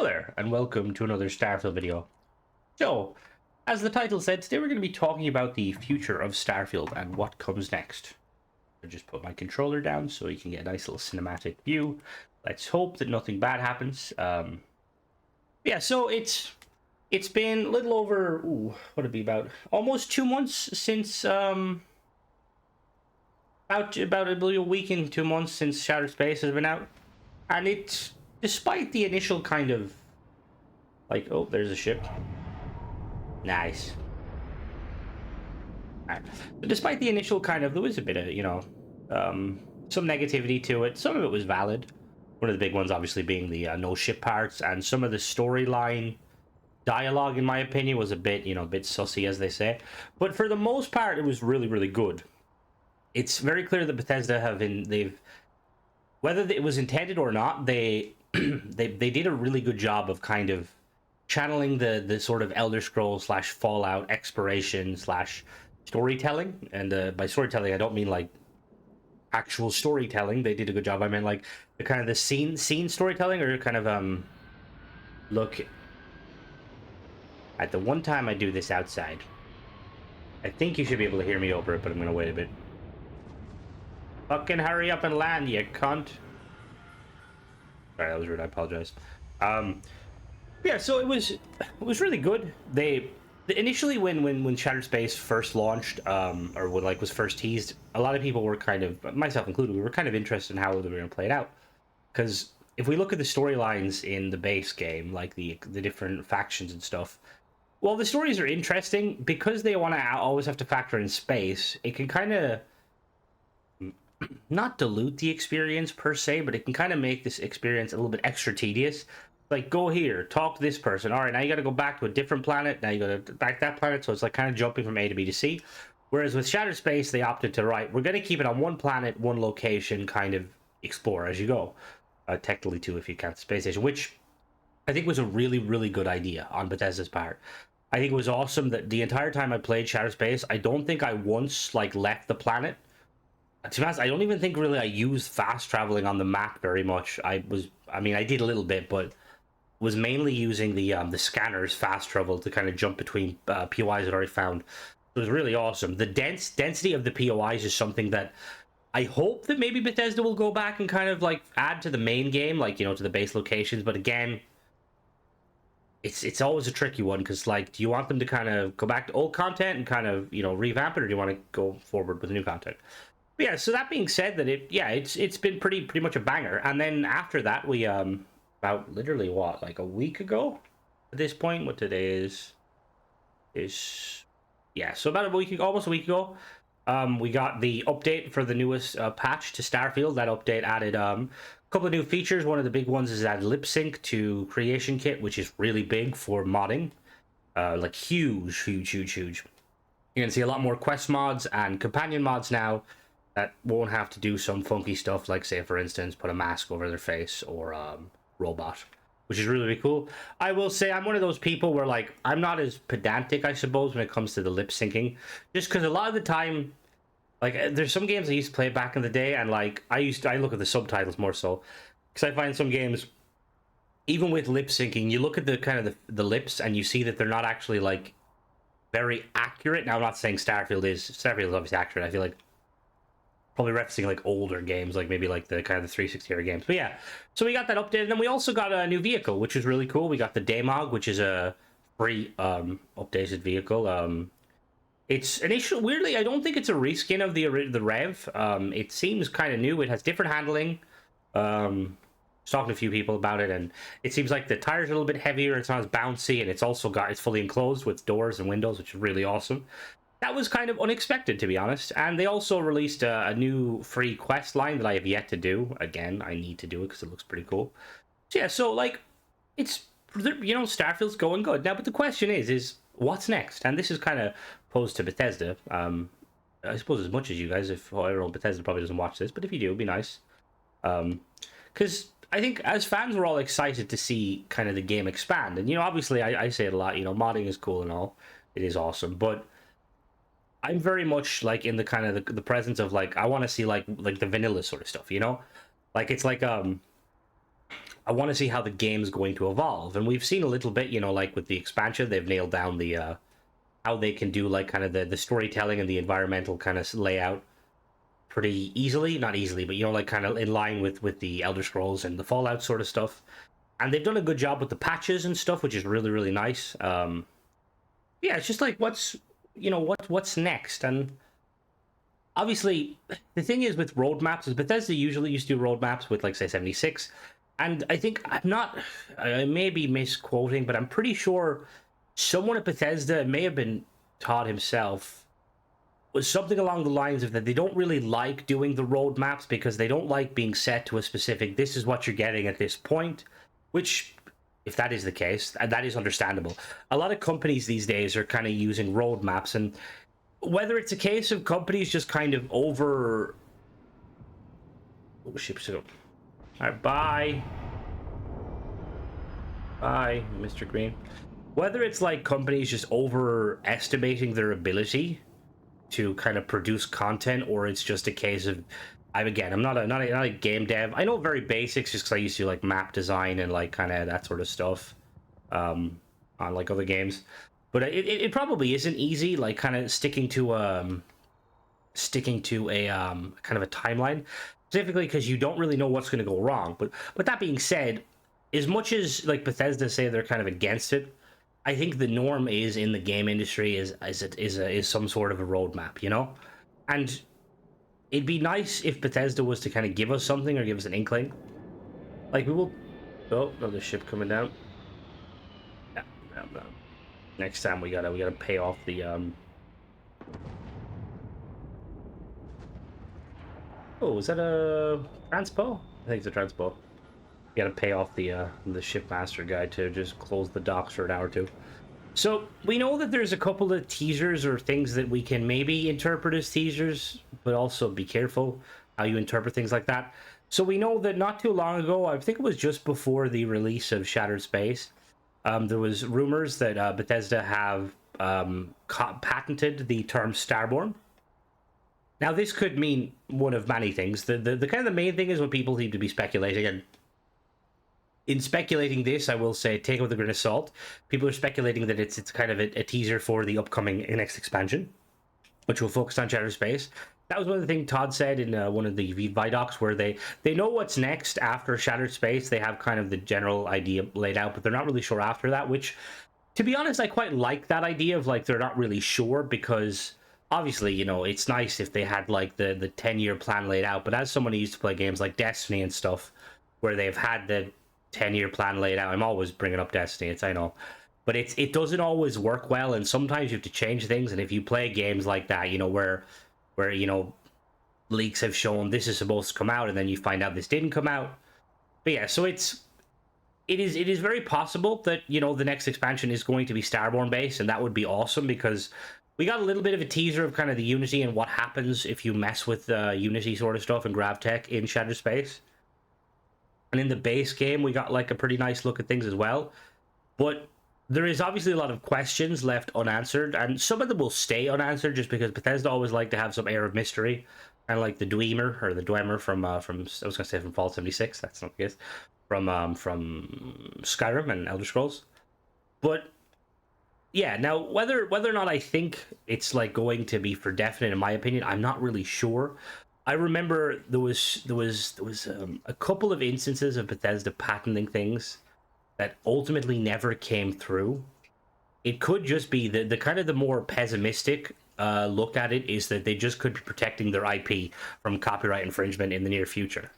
Hello there, and welcome to another Starfield video. So, as the title said, today we're going to be talking about the future of Starfield and what comes next. I'll just put my controller down so you can get a nice little cinematic view. Let's hope that nothing bad happens. Yeah, so it's been a little over, what would it be, about almost 2 months since, about I believe a week and 2 months since Shattered Space has been out. And it's, despite the initial kind of, like, oh, there's a ship. Nice. Right. But despite the initial kind of, there was a bit of, some negativity to it. Some of it was valid. One of the big ones, obviously, being the no ship parts, and some of the storyline dialogue, in my opinion, was a bit, a bit sussy, as they say. But for the most part, it was really, really good. It's very clear that Bethesda whether it was intended or not, they they did a really good job of kind of channeling the sort of Elder Scrolls / Fallout exploration / storytelling. And by storytelling, I don't mean like actual storytelling. They did a good job. I meant like the kind of the scene storytelling, or kind of look at the one time I do this outside. I think you should be able to hear me over it, but I'm gonna wait a bit. Fucking hurry up and land, you cunt. Sorry, that was rude. I apologize. Yeah, so it was really good. They initially when Shattered Space first launched, or when was first teased, a lot of people were kind of, myself included, we were kind of interested in how they were going to play it out. Because if we look at the storylines in the base game, like the different factions and stuff, well, the stories are interesting because they want to always have to factor in space. It can kind of not dilute the experience per se, but it can kind of make this experience a little bit extra tedious. Like, go here, talk to this person. All right, now you got to go back to a different planet. Now you got to back that planet. So it's like kind of jumping from A to B to C. Whereas with Shattered Space, they opted to, right, we're going to keep it on one planet, one location, kind of explore as you go. Technically, too, if you count the space station, which I think was a really, really good idea on Bethesda's part. I think it was awesome that the entire time I played Shattered Space, I don't think I once, left the planet. To be honest, I don't even think really I used fast traveling on the map very much. I did a little bit, but was mainly using the scanner's fast travel to kind of jump between POIs I'd already found. It was really awesome. The density of the POIs is something that I hope that maybe Bethesda will go back and kind of add to the main game, to the base locations. But again, it's always a tricky one because do you want them to kind of go back to old content and kind of revamp it, or do you want to go forward with new content? But yeah, so that being said, that it's been pretty much a banger. And then after that, we about literally a week ago at this point, what today is yeah, so about a week ago, almost a week ago, we got the update for the newest patch to Starfield. That update added a couple of new features. One of the big ones is add lip sync to Creation Kit, which is really big for modding. Huge. You're gonna see a lot more quest mods and companion mods now that won't have to do some funky stuff, like, say, for instance, put a mask over their face or robot, which is really, really cool. I will say I'm one of those people where, I'm not as pedantic, I suppose, when it comes to the lip syncing, just because a lot of the time, there's some games I used to play back in the day, and I look at the subtitles more so, because I find some games, even with lip syncing, you look at the kind of the lips and you see that they're not actually very accurate. Now, I'm not saying Starfield is obviously accurate. I feel like probably referencing older games, maybe the kind of the 360 era games. But yeah, so we got that updated, and then we also got a new vehicle, which is really cool. We got the Daemog, which is a free updated vehicle. It's initial, weirdly, I don't think it's a reskin of the Rev. It seems kind of new. It has different handling. Talking to a few people about it, and it seems like the tires are a little bit heavier. It's not as bouncy, and it's fully enclosed with doors and windows, which is really awesome. That was kind of unexpected, to be honest. And they also released a new free quest line that I have yet to do. Again, I need to do it because it looks pretty cool. So yeah, so it's, Starfield's going good now. But the question is what's next? And this is kind of posed to Bethesda. I suppose as much as you guys, if everyone Bethesda probably doesn't watch this, but if you do, it'd be nice. Because I think as fans, we're all excited to see kind of the game expand. And obviously, I say it a lot. Modding is cool and all. It is awesome, but I'm very much in the kind of the presence of I want to see like the vanilla sort of stuff, it's I want to see how the game's going to evolve. And we've seen a little bit, you know, like with the expansion, they've nailed down the how they can do like kind of the storytelling and the environmental kind of layout pretty easily. Not easily, but you know, like kind of in line with the Elder Scrolls and the Fallout sort of stuff. And they've done a good job with the patches and stuff, which is really really nice. Yeah, it's just like what's you know what's next. And obviously the thing is with roadmaps is Bethesda usually used to do roadmaps with like say 76, and I think I may be misquoting, but I'm pretty sure someone at Bethesda, it may have been Todd himself, was something along the lines of that they don't really like doing the roadmaps because they don't like being set to a specific, this is what you're getting at this point, which, if that is the case, and that is understandable. A lot of companies these days are kind of using roadmaps, and whether it's a case of companies just kind of over... Oh, ship's up. All right, bye. Bye, Mr. Green. Whether it's like companies just overestimating their ability to kind of produce content, or it's just a case of I'm not a game dev. I know very basics just because I used to like map design and like kind of that sort of stuff on like other games, but it probably isn't easy like kind of sticking to a kind of a timeline, specifically because you don't really know what's going to go wrong. But that being said, as much as like Bethesda say they're kind of against it, I think the norm is in the game industry is some sort of a roadmap, you know? And it'd be nice if Bethesda was to kind of give us something or give us an inkling. Like we will... Oh, another ship coming down. Yeah, no. Next time we gotta pay off the Oh, is that a transpo? I think it's a transpo. You gotta pay off the shipmaster guy to just close the docks for an hour or two. So we know that there's a couple of teasers or things that we can maybe interpret as teasers, but also be careful how you interpret things like that. So we know that not too long ago, I think it was just before the release of Shattered Space, there was rumors that Bethesda have patented the term Starborn. Now this could mean one of many things. The kind of the main thing is what people seem to be speculating, and in speculating this, I will say take it with a grain of salt. People are speculating that it's kind of a teaser for the upcoming next expansion, which will focus on Shattered Space. That was one of the things Todd said in one of the Vidocs, where they know what's next after Shattered Space. They have kind of the general idea laid out, but they're not really sure after that, which, to be honest, I quite like that idea of, like, they're not really sure, because obviously, you know, it's nice if they had, like, the 10-year plan laid out, but as someone who used to play games like Destiny and stuff, where they've had the 10-year plan laid out, I'm always bringing up Destiny, I know, but it doesn't always work well, and sometimes you have to change things. And if you play games like that, you know, where you know, leaks have shown this is supposed to come out and then you find out this didn't come out. But yeah, so it is very possible that, you know, the next expansion is going to be Starborn based, and that would be awesome, because we got a little bit of a teaser of kind of the Unity and what happens if you mess with Unity sort of stuff and GravTech in Shattered Space. And in the base game, we got like a pretty nice look at things as well. But there is obviously a lot of questions left unanswered, and some of them will stay unanswered just because Bethesda always like to have some air of mystery, kind of like the Dwemer from I was gonna say from Fallout 76. That's not the case. From Skyrim and Elder Scrolls. But yeah, now whether or not I think it's like going to be for definite, in my opinion, I'm not really sure. I remember there was a couple of instances of Bethesda patenting things that ultimately never came through. It could just be the kind of the more pessimistic look at it is that they just could be protecting their IP from copyright infringement in the near future.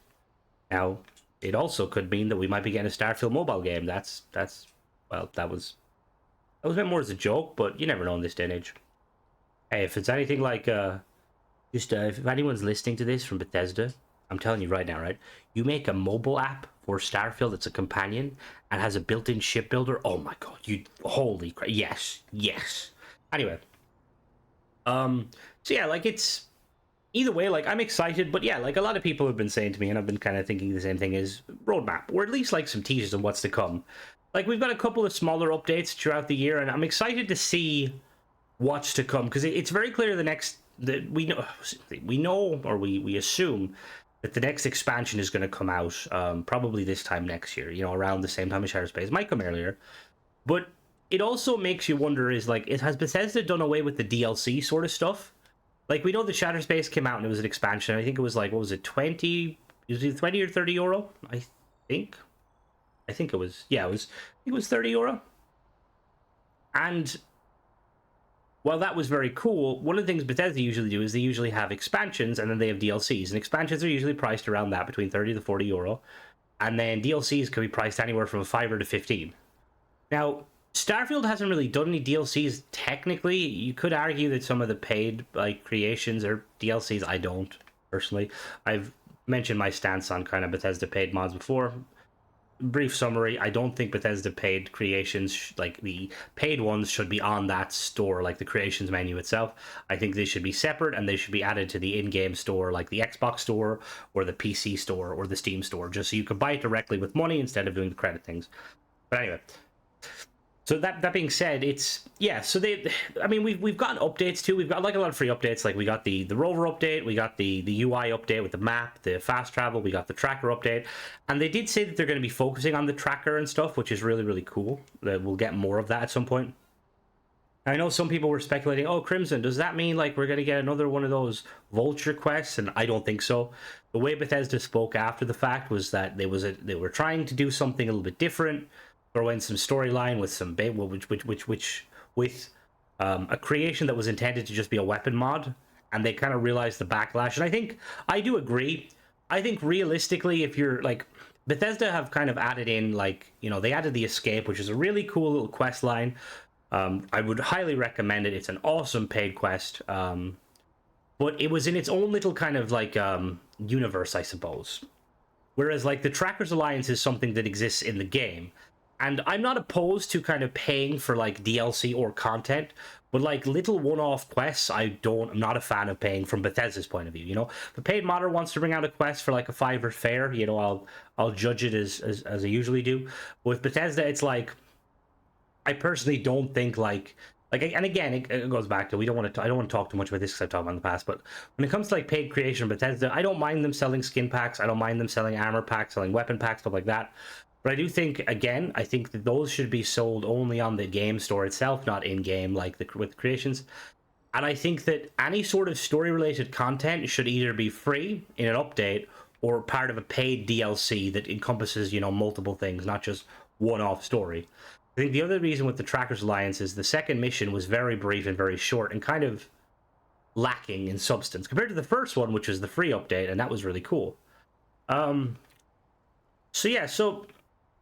Now, it also could mean that we might be getting a Starfield mobile game. That's well, that was a bit more as a joke, but you never know in this day and age. Hey, if it's anything like if anyone's listening to this from Bethesda, I'm telling you right now, right? You make a mobile app for Starfield that's a companion and has a built-in ship builder. Oh my god, holy crap! Yes. Anyway, so yeah, like it's either way. Like I'm excited, but yeah, like a lot of people have been saying to me, and I've been kind of thinking the same thing: is roadmap, or at least like some teasers on what's to come. Like we've got a couple of smaller updates throughout the year, and I'm excited to see what's to come, because it's very clear the next that we know or we assume that the next expansion is going to come out probably this time next year, around the same time as Shattered Space. Might come earlier. But it also makes you wonder, is like, has Bethesda done away with the DLC sort of stuff? Like, we know the Shattered Space came out and it was an expansion. I think it was like, what was it, 20? Was it 20 or 30 euro? Think. I think it was, yeah, I think it was 30 euro. And while that was very cool, one of the things Bethesda usually do is they usually have expansions and then they have DLCs. And expansions are usually priced around that, between 30 to 40 euro. And then DLCs can be priced anywhere from 5 to 15. Now, Starfield hasn't really done any DLCs technically. You could argue that some of the paid creations are DLCs. I don't, personally. I've mentioned my stance on kind of Bethesda paid mods before. Brief summary, I don't think Bethesda paid creations, like the paid ones, should be on that store, like the creations menu itself. I think they should be separate and they should be added to the in-game store, like the Xbox store or the PC store or the Steam store, just so you could buy it directly with money instead of doing the credit things. But anyway, so that being said, it's, yeah, so we've gotten updates too. We've got like a lot of free updates. Like we got the rover update, we got the UI update with the map, the fast travel, we got the tracker update, and they did say that they're going to be focusing on the tracker and stuff, which is really, really cool. That we'll get more of that at some point. I know some people were speculating, oh, Crimson, does that mean like we're going to get another one of those vulture quests? And I don't think so. The way Bethesda spoke after the fact was that they were trying to do something a little bit different, throw in some storyline with some with a creation that was intended to just be a weapon mod, and they kind of realized the backlash. And I think I do agree. I think realistically, if you're like, Bethesda have kind of added in, like, they added the escape, which is a really cool little quest line. I would highly recommend it. It's an awesome paid quest. But it was in its own little kind of like universe, I suppose. Whereas like the Trackers Alliance is something that exists in the game. And I'm not opposed to kind of paying for like DLC or content, but like little one-off quests, I'm not a fan of paying from Bethesda's point of view. If a paid modder wants to bring out a quest for like a $5 fare, I'll judge it as I usually do. But with Bethesda, it's like, I personally don't think like, and again, it goes back to, I don't want to talk too much about this because I've talked about it in the past, but when it comes to like paid creation Bethesda, I don't mind them selling skin packs, I don't mind them selling armor packs, selling weapon packs, stuff like that. But I do think, again, I think that those should be sold only on the game store itself, not in-game, like with creations. And I think that any sort of story-related content should either be free in an update or part of a paid DLC that encompasses, multiple things, not just one-off story. I think the other reason with the Trackers Alliance is the second mission was very brief and very short and kind of lacking in substance compared to the first one, which was the free update, and that was really cool. So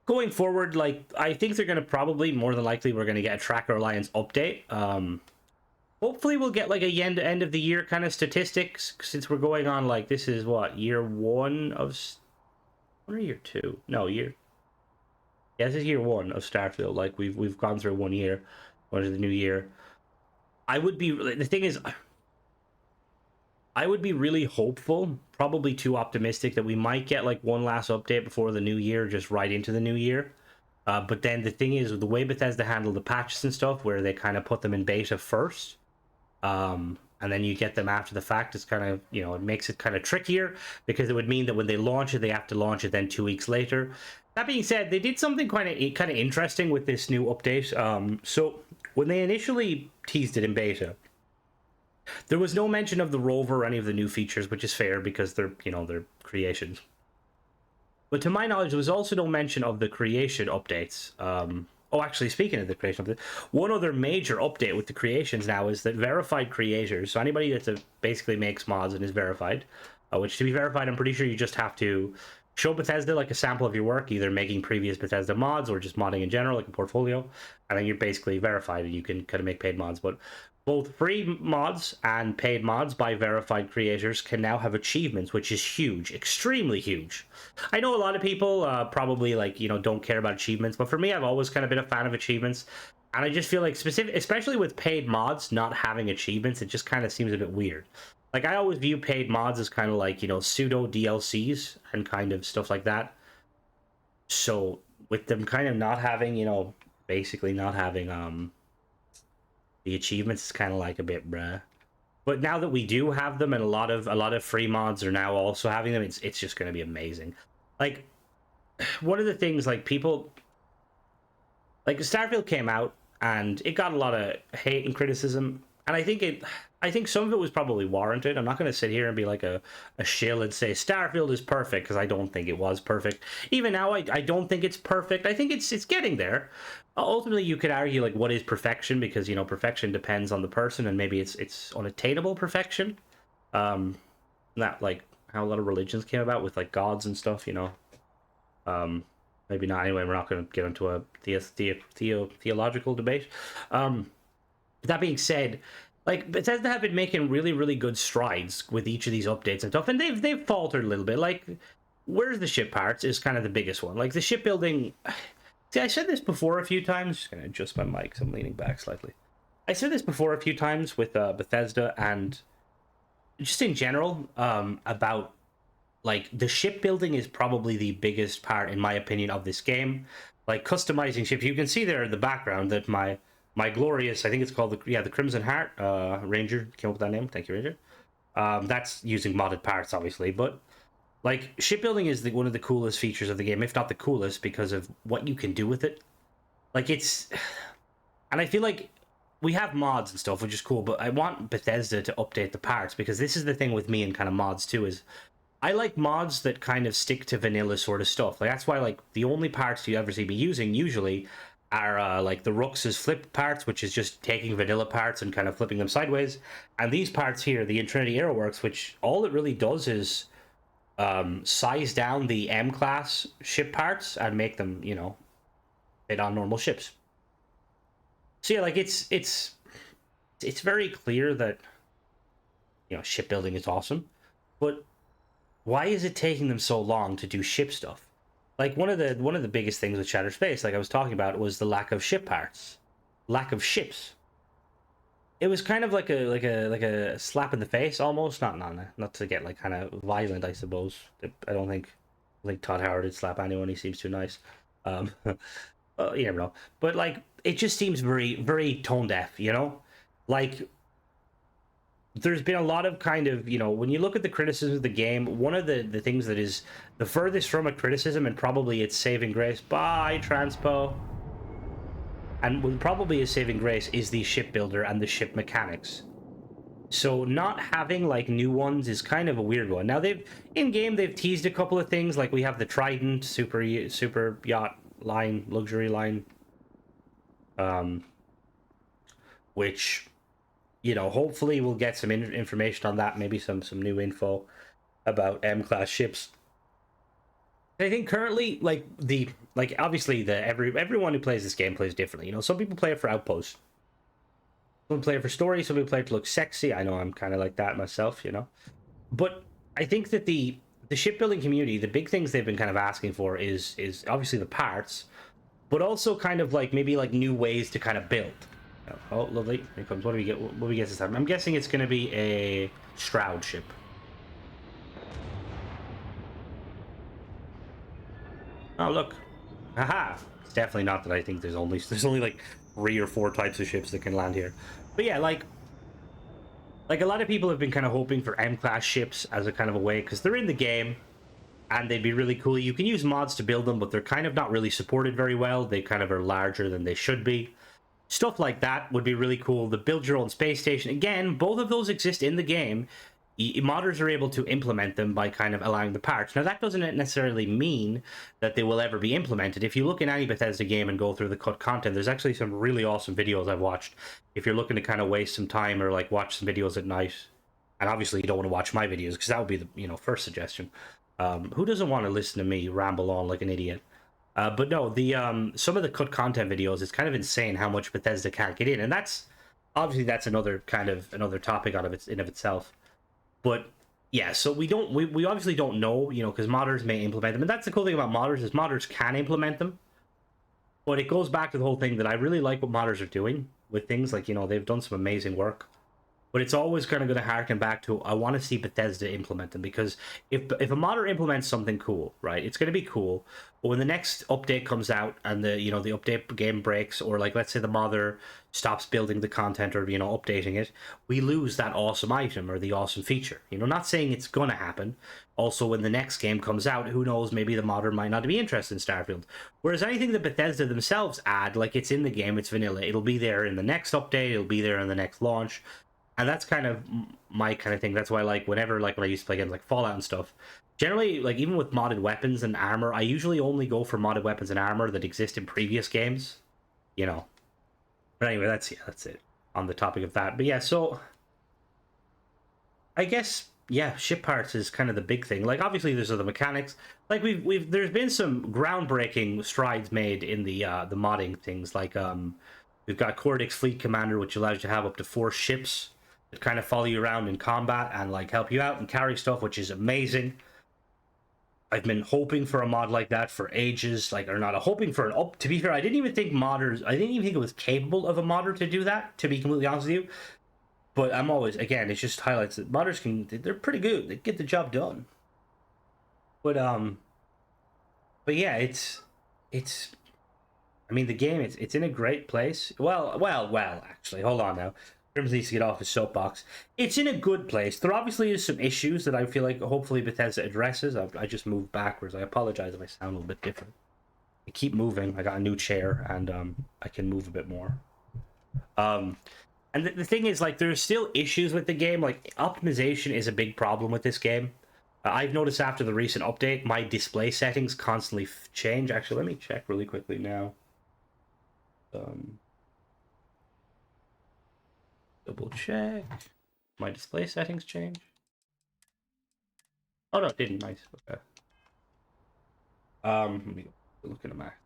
going forward, like, I think they're going to probably, more than likely, we're going to get a Tracker Alliance update. Hopefully we'll get like a end of the year kind of statistics, since we're going on, like, this is what, year 1 of, or year 2? No, year, yeah, this is year 1 of Starfield. Like, we've gone through 1 year, what is the new year. The thing is, I would be really hopeful, probably too optimistic, that we might get like one last update before the new year, just right into the new year. But then the thing is, the way Bethesda handle the patches and stuff, where they kind of put them in beta first, and then you get them after the fact, it's kind of, it makes it kind of trickier, because it would mean that when they launch it, they have to launch it then 2 weeks later. That being said, they did something kind of interesting with this new update. So when they initially teased it in beta, there was no mention of the rover or any of the new features, which is fair because they're creations. But to my knowledge, there was also no mention of the creation updates. Actually, speaking of the creation update, one other major update with the creations now is that verified creators, so anybody that basically makes mods and is verified, which to be verified, I'm pretty sure you just have to show Bethesda like a sample of your work, either making previous Bethesda mods or just modding in general, like a portfolio, and then you're basically verified and you can kind of make paid mods. But both free mods and paid mods by verified creators can now have achievements, which is huge, extremely huge. I know a lot of people probably don't care about achievements, but for me, I've always kind of been a fan of achievements. And I just feel like especially with paid mods not having achievements, it just kind of seems a bit weird. Like, I always view paid mods as kind of like, pseudo DLCs and kind of stuff like that. So with them kind of not having, basically not having the achievements, is kind of like a bit bruh. But now that we do have them, and a lot of free mods are now also having them, it's just going to be amazing. Like, one of the things, like, people, like, Starfield came out and it got a lot of hate and criticism, and I think some of it was probably warranted. I'm not going to sit here and be like a shill and say Starfield is perfect, because I don't think it was perfect. Even now, I don't think it's perfect. I think it's getting there. Ultimately, you could argue, like, what is perfection, because perfection depends on the person, and maybe it's unattainable perfection. That, like, how a lot of religions came about with, like, gods and stuff. Um, Maybe not. Anyway, we're not going to get into a theological debate. That being said, like, Bethesda have been making really, really good strides with each of these updates and stuff, and they've faltered a little bit. Like, where's the ship parts is kind of the biggest one. Like, the shipbuilding. See, I said this before a few times. Just gonna adjust my mic, so I'm leaning back slightly. I said this before a few times with Bethesda and just in general, about, like, the shipbuilding is probably the biggest part, in my opinion, of this game. Like, customizing ships. You can see there in the background that my glorious, I think it's called the Crimson Heart Ranger came up with that name. Thank you, Ranger. That's using modded parts, obviously, but, like, shipbuilding is one of the coolest features of the game, if not the coolest, because of what you can do with it. Like, and I feel like we have mods and stuff, which is cool, but I want Bethesda to update the parts, because this is the thing with me and kind of mods too, is I like mods that kind of stick to vanilla sort of stuff. Like, that's why, like, the only parts you ever see me using usually are like the Rux's flip parts, which is just taking vanilla parts and kind of flipping them sideways, and these parts here, the Infinity Airworks, which all it really does is size down the M class ship parts and make them, fit on normal ships. So yeah, like, it's very clear that shipbuilding is awesome, but why is it taking them so long to do ship stuff? Like, one of the biggest things with Shattered Space, like I was talking about, was the lack of ship parts, lack of ships. It was kind of like a slap in the face, almost. Not to get, like, kind of violent, I suppose. I don't think Todd Howard would slap anyone. He seems too nice. You never know. But, like, it just seems very, very tone deaf. Like, there's been a lot of kind of, when you look at the criticism of the game, one of the things that is the furthest from a criticism, and probably its saving grace, bye, Transpo, and what probably is saving grace, is the shipbuilder and the ship mechanics. So not having, like, new ones is kind of a weird one. Now, in-game, they've teased a couple of things, like we have the Trident, super yacht line, luxury line, which, hopefully we'll get some information on that, maybe some new info about M-class ships. I think currently, like, obviously everyone who plays this game plays differently. Some people play it for outposts, some people play it for story, some people play it to look sexy. I know I'm kind of like that myself, But I think that the shipbuilding community, the big things they've been kind of asking for is obviously the parts, but also kind of, like, maybe, like, new ways to kind of build. Oh, lovely. Here comes. What do we get? What do we get this time? I'm guessing it's going to be a Shroud ship. Oh, look. Haha. It's definitely not that. I think there's only like 3 or 4 types of ships that can land here. But yeah, like a lot of people have been kind of hoping for M-class ships as a kind of a way, because they're in the game and they'd be really cool. You can use mods to build them, but they're kind of not really supported very well. They kind of are larger than they should be. Stuff like that would be really cool. The build your own space station, again, both of those exist in the game. Modders are able to implement them by kind of allowing the parts. Now, that doesn't necessarily mean that they will ever be implemented. If you look in any Bethesda game and go through the cut content, there's actually some really awesome videos I've watched. If you're looking to kind of waste some time, or, like, watch some videos at night, and obviously you don't want to watch my videos, because that would be the first suggestion. Who doesn't want to listen to me ramble on like an idiot? But no, the some of the cut content videos, it's kind of insane how much Bethesda can't get in, and that's another topic out of itself. But yeah, so we obviously don't know, because modders may implement them, and that's the cool thing about modders, is modders can implement them. But it goes back to the whole thing that I really like what modders are doing with things, like, they've done some amazing work. but it's always kind of going to harken back to I want to see Bethesda implement them, because if a modder implements something cool, right, it's going to be cool. But when the next update comes out and the the update game breaks, or like let's say the modder stops building the content or updating it, we lose that awesome item or the awesome feature. Not saying it's going to happen. Also, when the next game comes out, who knows? Maybe the modder might not be interested in Starfield. Whereas anything that Bethesda themselves add, like it's in the game, it's vanilla. It'll be there in the next update. It'll be there in the next launch. And that's kind of my kind of thing. That's why, like, whenever, like, when I used to play games like Fallout and stuff, generally, like, even with modded weapons and armor, I usually only go for modded weapons and armor that exist in previous games, you know. But anyway, that's it on the topic of that. But yeah, so I guess ship parts is kind of the big thing. Like, obviously, there's other mechanics. Like, there's been some groundbreaking strides made in the modding things. Like, we've got Cordix Fleet Commander, which allows you to have up to 4 ships that kind of follow you around in combat and like help you out and carry stuff, which is amazing. I've been hoping for a mod like that for ages, like, or not hoping for an up. To be fair, I didn't even think it was capable of a modder to do that, to be completely honest with you. But I'm always, again, it just highlights that modders they're pretty good. They get the job done. But yeah, it's I mean, the game, it's in a great place. Well, actually, hold on now. Grimms needs to get off his soapbox. It's in a good place. There obviously is some issues that I feel like hopefully Bethesda addresses. I just moved backwards. I apologize if I sound a little bit different. I keep moving. I got a new chair, and I can move a bit more. And the thing is, like, there's still issues with the game. Like, optimization is a big problem with this game. I've noticed after the recent update, my display settings constantly change. Actually, let me check really quickly now. Double check. My display settings change. Oh no, it didn't. Nice. Okay. Let me look at the map.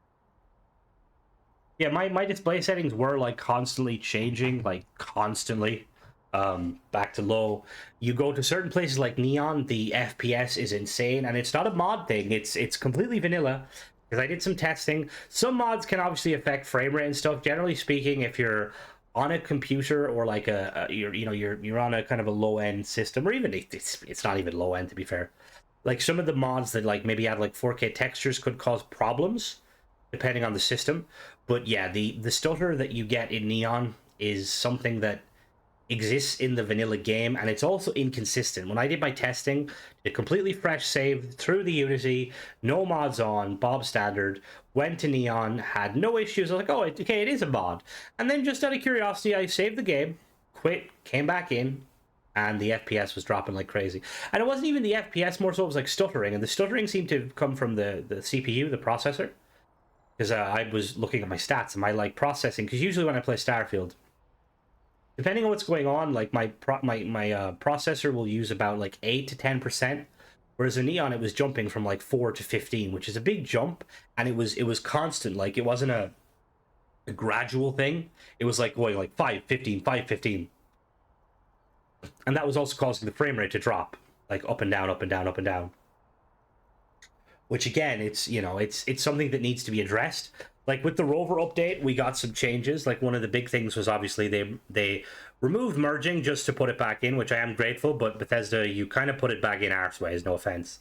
Yeah, my display settings were like constantly changing, like constantly. Back to low. You go to certain places like Neon, the FPS is insane, and it's not a mod thing. It's completely vanilla. Because I did some testing. Some mods can obviously affect frame rate and stuff. Generally speaking, if you're on a computer or like you're on a kind of a low end system, or even it's not even low end, to be fair. Like some of the mods that like maybe add like 4K textures could cause problems depending on the system. But yeah, the stutter that you get in Neon is something that exists in the vanilla game, and it's also inconsistent. When I did my testing, a completely fresh save through the Unity, no mods on, Bob standard, went to Neon, had no issues. I was like, oh, okay, it is a mod. And then just out of curiosity, I saved the game, quit, came back in, and the FPS was dropping like crazy. And it wasn't even the FPS, more so it was like stuttering, and the stuttering seemed to come from the CPU, the processor. Because I was looking at my stats and my like processing, because usually when I play Starfield, depending on what's going on, like my processor will use about like 8 to 10%, whereas in Neon it was jumping from like 4 to 15, which is a big jump, and it was constant. Like it wasn't a gradual thing. It was like going like 5, 15, 5, 15, and that was also causing the frame rate to drop, like up and down, up and down, up and down. Which again, it's something that needs to be addressed. Like with the rover update, we got some changes. Like one of the big things was obviously they removed merging just to put it back in, which I am grateful. But Bethesda, you kind of put it back in arseways, no offense.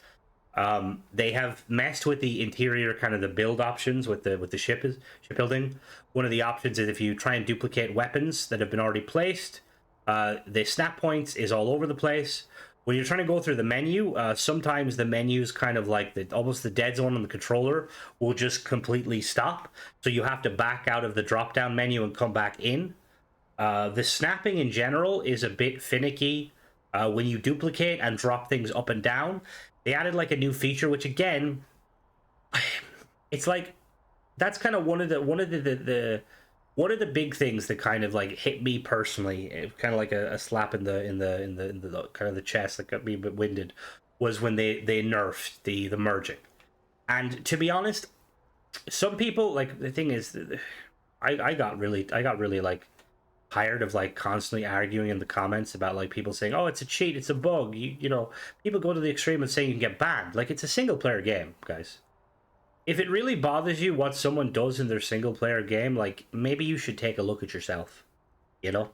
They have messed with the interior, kind of the build options with the shipbuilding. One of the options is if you try and duplicate weapons that have been already placed, the snap points is all over the place. When you're trying to go through the menu, sometimes the menu's kind of like almost the dead zone on the controller will just completely stop. So you have to back out of the drop-down menu and come back in. The snapping in general is a bit finicky when you duplicate and drop things up and down. They added like a new feature, which again, it's like that's kind of one of the big things that kind of like hit me personally, kind of like a slap in the kind of the chest that got me a bit winded, was when they nerfed the merging. And to be honest, some people, like, the thing is, I got really like tired of like constantly arguing in the comments about like people saying, oh, it's a cheat, it's a bug, people go to the extreme and saying you can get banned. Like, it's a single player game, guys. If it really bothers you what someone does in their single player game, like, maybe you should take a look at yourself, you know?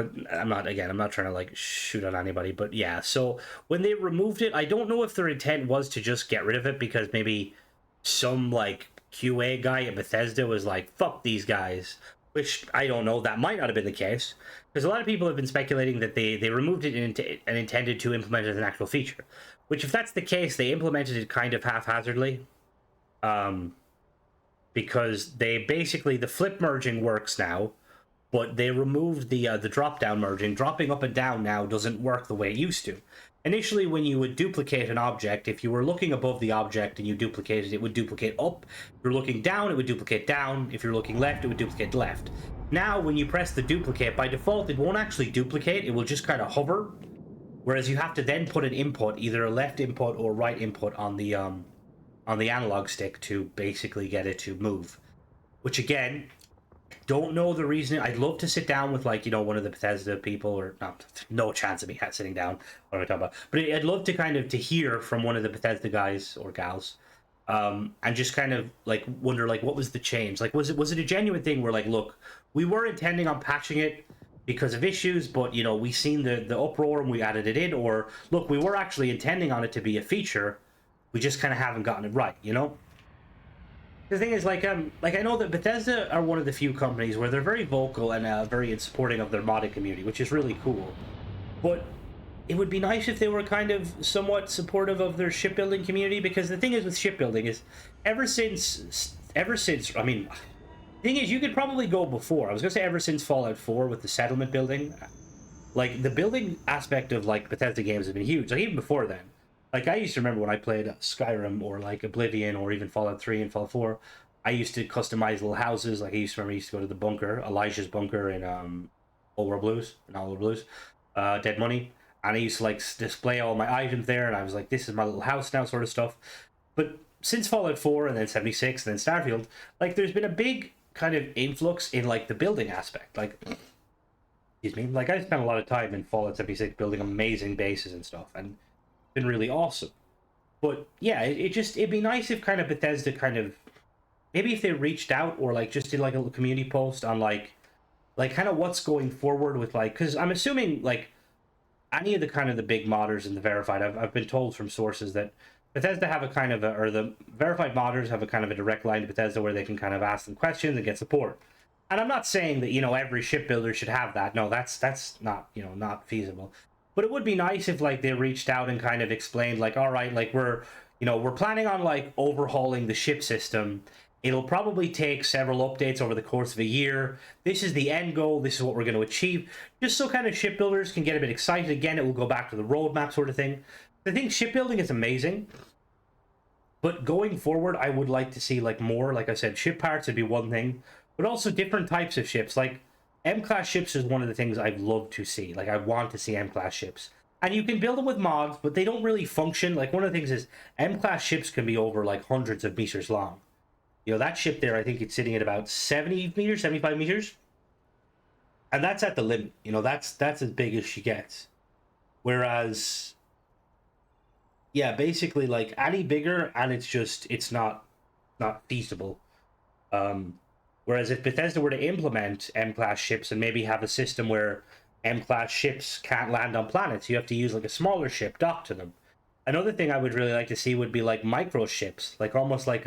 but I'm not, again, I'm not trying to like shoot on anybody, but yeah. So when they removed it, I don't know if their intent was to just get rid of it because maybe some like QA guy at Bethesda was like, fuck these guys, which I don't know. That might not have been the case because a lot of people have been speculating that they removed it and intended to implement it as an actual feature, which if that's the case, they implemented it kind of haphazardly. Um, because they basically, the flip merging works now, but they removed the drop down merging. Dropping up and down now doesn't work the way it used to. Initially, when you would duplicate an object, if you were looking above the object and you duplicated, it would duplicate up. If you're looking down, it would duplicate down. If you're looking left, it would duplicate left. Now, when you press the duplicate, by default, it won't actually duplicate. It will just kind of hover. Whereas you have to then put an input, either a left input or right input on the analog stick to basically get it to move. Which again, don't know the reason. I'd love to sit down with like, one of the Bethesda people, or not, no chance of me sitting down. What am I talking about? But I'd love to kind of to hear from one of the Bethesda guys or gals, and just kind of like wonder like what was the change? Like was it a genuine thing where like, look, we were intending on patching it because of issues, but we seen the uproar and we added it in, or look, we were actually intending on it to be a feature, we just kind of haven't gotten it right, The thing is, like I know that Bethesda are one of the few companies where they're very vocal and very supporting of their modding community, which is really cool. But it would be nice if they were kind of somewhat supportive of their shipbuilding community, because the thing is with shipbuilding is ever since I mean, the thing is you could probably go before. I was gonna say ever since Fallout 4 with the settlement building, like the building aspect of like Bethesda games has been huge. Like even before then. Like I used to remember when I played Skyrim or like Oblivion or even Fallout 3 and Fallout 4, I used to customize little houses. Like I used to go to the bunker, Elijah's bunker in Old World Blues, Dead Money, and I used to like display all my items there, and I was like, this is my little house now, sort of stuff. But since Fallout 4 and then 76 and then Starfield, like there's been a big kind of influx in like the building aspect. Like excuse me, like I spent a lot of time in Fallout 76 building amazing bases and stuff, and been really awesome. But yeah, it'd be nice if kind of Bethesda kind of maybe if they reached out or like just did like a community post on like kind of what's going forward with like, because I'm assuming like any of the kind of the big modders and the verified, I've been told from sources that Bethesda have a kind of or the verified modders have a kind of a direct line to Bethesda where they can kind of ask them questions and get support. And I'm not saying that every shipbuilder should have that. No, that's not not feasible. But it would be nice if like they reached out and kind of explained like, all right, like we're planning on like overhauling the ship system. It'll probably take several updates over the course of a year. This is the end goal. This is what we're going to achieve. Just so kind of shipbuilders can get a bit excited again. It will go back to the roadmap sort of thing. I think shipbuilding is amazing. But going forward, I would like to see like more, like I said, ship parts would be one thing, but also different types of ships. Like M-class ships is one of the things I'd love to see. Like I want to see M-class ships. And you can build them with mods, but they don't really function. Like one of the things is M-class ships can be over like hundreds of meters long. That ship there, I think it's sitting at about 70 meters, 75 meters. And that's at the limit. That's as big as she gets. Whereas, yeah, basically like any bigger and it's not feasible. Whereas if Bethesda were to implement M-class ships and maybe have a system where M-class ships can't land on planets, you have to use like a smaller ship docked to them. Another thing I would really like to see would be like micro ships, like almost like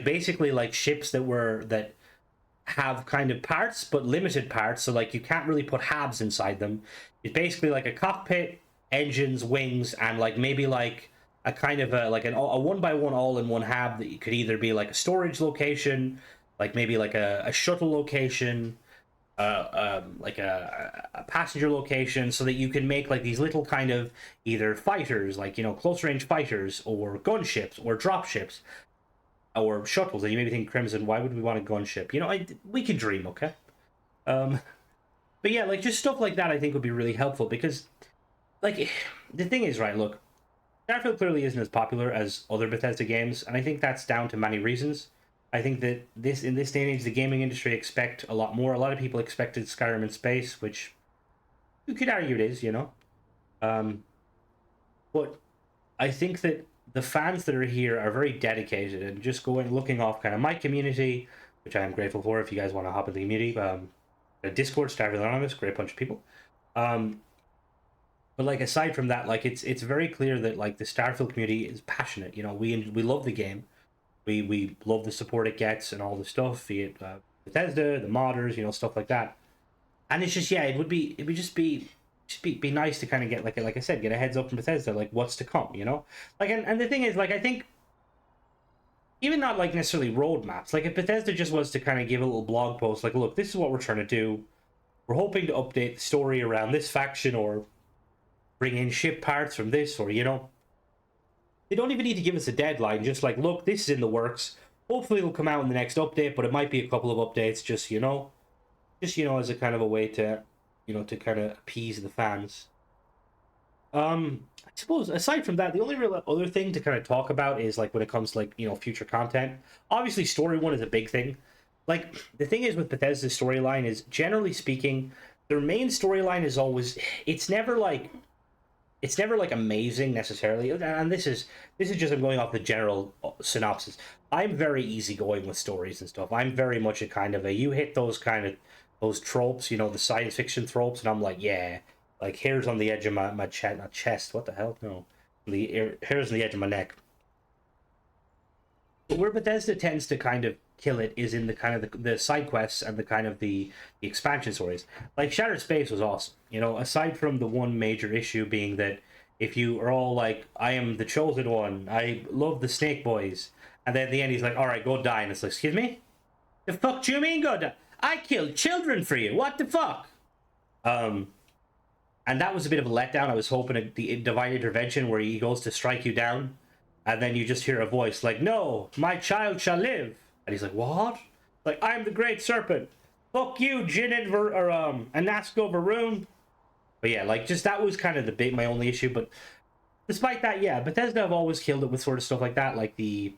basically like ships that have kind of parts but limited parts, so like you can't really put halves inside them. It's basically like a cockpit, engines, wings, and like maybe like a kind of a one by one all in one hab that you could either be like a storage location, like maybe like a shuttle location, like a passenger location, so that you can make like these little kind of either fighters, like close range fighters, or gunships, or drop ships, or shuttles. And you maybe think, Crimson, why would we want a gunship? We can dream, okay? But yeah, like just stuff like that, I think would be really helpful, because like the thing is, right? Look, Starfield clearly isn't as popular as other Bethesda games, and I think that's down to many reasons. I think that in this day and age, the gaming industry expect a lot more. A lot of people expected Skyrim in space, which you could argue it is, But I think that the fans that are here are very dedicated, and just looking off kind of my community, which I am grateful for. If you guys want to hop in the community, Discord, Starfield Anonymous, great bunch of people. Um, but like aside from that, like it's very clear that like the Starfield community is passionate. You know, we love the game. We love the support it gets and all the stuff, be it Bethesda, the modders, you know, stuff like that. And it's just, yeah, it would just be nice to kind of get like I said, get a heads up from Bethesda, like what's to come, you know. Like, and the thing is, like, I think even not like necessarily roadmaps. Like if Bethesda just was to kind of give a little blog post, like, look, this is what we're trying to do. We're hoping to update the story around this faction or bring in ship parts from this, or you know, they don't even need to give us a deadline. Just like, look, this is in the works. Hopefully, it'll come out in the next update, but it might be a couple of updates. Just as a kind of a way to, to kind of appease the fans. I suppose aside from that, the only real other thing to kind of talk about is like when it comes to like future content. Obviously, story one is a big thing. Like the thing is with Bethesda's storyline is generally speaking, their main storyline is always it's never like amazing necessarily, and this is just I'm going off the general synopsis. I'm very easygoing with stories and stuff. I'm very much a kind of a you hit those tropes, the science fiction tropes, and I'm like, yeah, like hairs on the edge of my chest, not chest, what the hell, no, the hairs on the edge of my neck. But where Bethesda tends to kind of kill it is in the kind of the side quests and the kind of the expansion stories. Like Shattered Space was awesome. Aside from the one major issue being that if you are all like, I am the chosen one, I love the Snake Boys, and then at the end he's like, all right, go die, and it's like, excuse me, the fuck do you mean go die? I killed children for you. What the fuck? Um, and that was a bit of a letdown. I was hoping the divine intervention where he goes to strike you down, and then you just hear a voice like, "No, my child shall live," and he's like, "What?" Like, I'm the great serpent. Fuck you, Jin or Anasko Varun. But yeah, like just that was kind of my only issue. But despite that, yeah, Bethesda have always killed it with sort of stuff like that, like the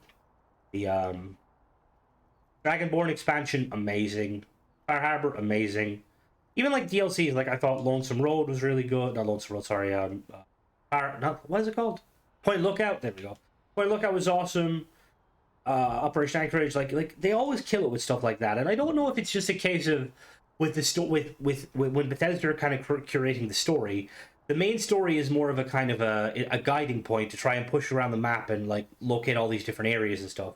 Dragonborn expansion, amazing. Fire Harbor, amazing. Even like DLCs, like I thought Lonesome Road was really good. Not Lonesome Road, sorry. What is it called? Point Lookout. There we go. Point Lookout was awesome. Operation Anchorage, like they always kill it with stuff like that, and I don't know if it's just a case of with the with when Bethesda are kind of curating the story. The main story is more of a kind of a guiding point to try and push around the map and like locate all these different areas and stuff.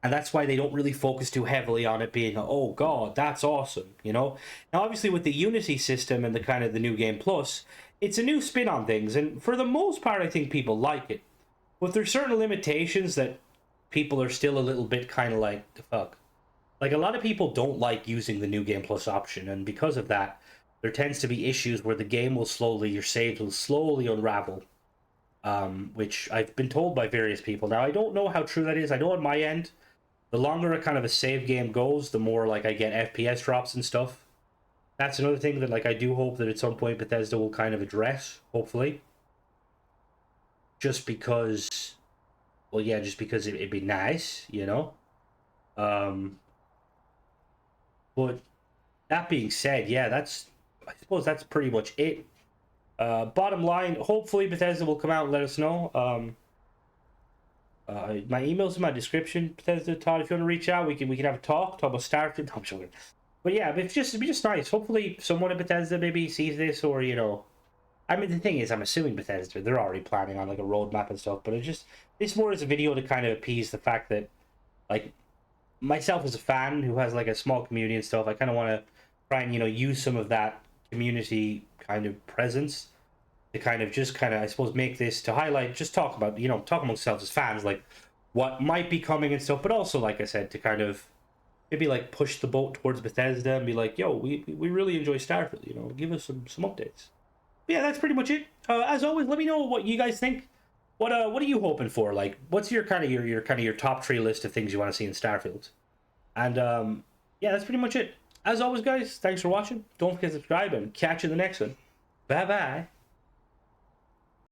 And that's why they don't really focus too heavily on it being, oh god, that's awesome, Now, obviously, with the Unity system and the kind of the new game plus, it's a new spin on things, and for the most part, I think people like it. But there's certain limitations that people are still a little bit kind of like, the fuck. Like, a lot of people don't like using the new game plus option, and because of that, there tends to be issues where the game your saves will slowly unravel. Which I've been told by various people. Now, I don't know how true that is. I know on my end, the longer a kind of a save game goes, the more like I get FPS drops and stuff. That's another thing that like I do hope that at some point Bethesda will kind of address, hopefully. Just because, well, yeah, just because it'd be nice, Um, but that being said, yeah, I suppose that's pretty much it. Bottom line, hopefully Bethesda will come out and let us know. My email's in my description. Bethesda, Todd, if you want to reach out, we can have a talk about Starfield. I'm sure. But yeah, it'd be just nice. Hopefully, someone at Bethesda maybe sees this, or I mean, the thing is, I'm assuming Bethesda they're already planning on like a roadmap and stuff. But it's more as a video to kind of appease the fact that, like, myself as a fan who has like a small community and stuff, I kind of want to try and use some of that community kind of presence to kind of I suppose make this to highlight, just talk about talk amongst ourselves as fans, like what might be coming and stuff, but also like I said, to kind of maybe like push the boat towards Bethesda and be like, yo, we really enjoy Starfield, give us some updates. But yeah, that's pretty much it. As always, let me know what you guys think. What are you hoping for? Like, what's your kind of your top 3 list of things you want to see in Starfield? And yeah, that's pretty much it. As always, guys, thanks for watching. Don't forget to subscribe and catch you in the next one. Bye bye.